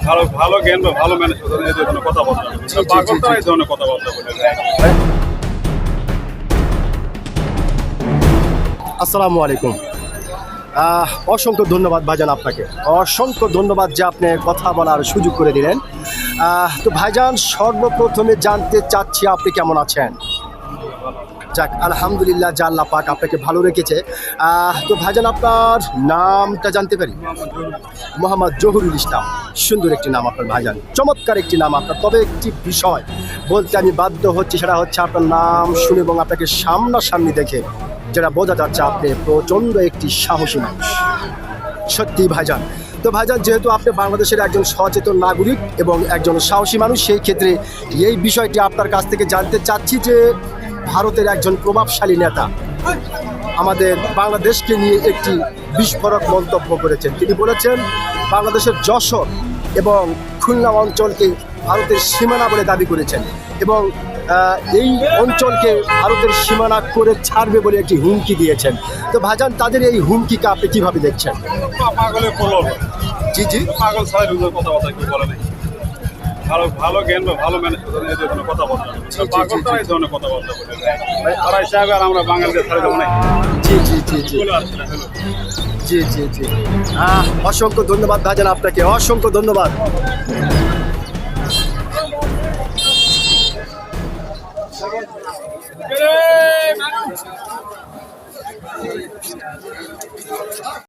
ভালো ভালো জ্ঞান বা ভালো ম্যানেজ করতে এই ধরনের কথাবার্তা পাগল তারা এই ধরনের কথাবার্তা বলে। আসসালামু আলাইকুম। অসংখ্য ধন্যবাদ ভাইজান, আপনাকে অসংখ্য ধন্যবাদ যে আপনি কথা বলার সুযোগ করে দিলেন। তো ভাইজান, সর্বপ্রথমে জানতে চাচ্ছি আপনি কেমন আছেন? যাক, আলহামদুলিল্লাহ, যে আল্লাহ পাক আপনাকে ভালো রেখেছে। তো ভাইজান, আপনার নামটা জানতে পারি? মোহাম্মদ জহুরুল ইসলাম। সুন্দর একটি নাম আপনার ভাইজান, চমৎকার একটি নাম আপনার। তবে একটি বিষয় বলতে আমি বাধ্য হচ্ছি, সেটা হচ্ছে আপনার নাম শুনে এবং আপনাকে সামনাসামনি দেখে যেটা বোঝা যাচ্ছে আপনি প্রচণ্ড একটি সাহসী মানুষ। সত্যি ভাইজান। তো ভাইজান, যেহেতু আপনি বাংলাদেশের একজন সচেতন নাগরিক এবং একজন সাহসী মানুষ, সেই ক্ষেত্রে এই বিষয়টি আপনার কাছ থেকে জানতে চাচ্ছি যে ভারতের একজন প্রভাবশালী নেতা আমাদের বাংলাদেশকে নিয়ে একটি বিস্ফোরক মন্তব্য করেছেন। তিনি বলেছেন বাংলাদেশের যশোর এবং খুলনা অঞ্চলকে ভারতের সীমানা বলে দাবি করেছেন এবং এই অঞ্চলকে ভারতের সীমানা করে ছাড়বে বলে একটি হুমকি দিয়েছেন। তো ভাইজান, তাদের এই হুমকিকে আপনি কীভাবে দেখছেন? পাগলের প্রলোভ। জি জি, পাগল ছাড়া কথাবার্তা কেউ বলে নাই। ভালো ভালো জ্ঞান বা ভালো ম্যানেজ করতে এই ধরনের কথাবার্তা পাগল তারা এই ধরনের কথাবার্তা বলে। তারা হিসাবে আর আমরা বাঙালিদের ছাড়া দেবো না। জি জি জি জি জি জি জি। অসংখ্য ধন্যবাদ ভাইজান, আপনাকে অসংখ্য ধন্যবাদ।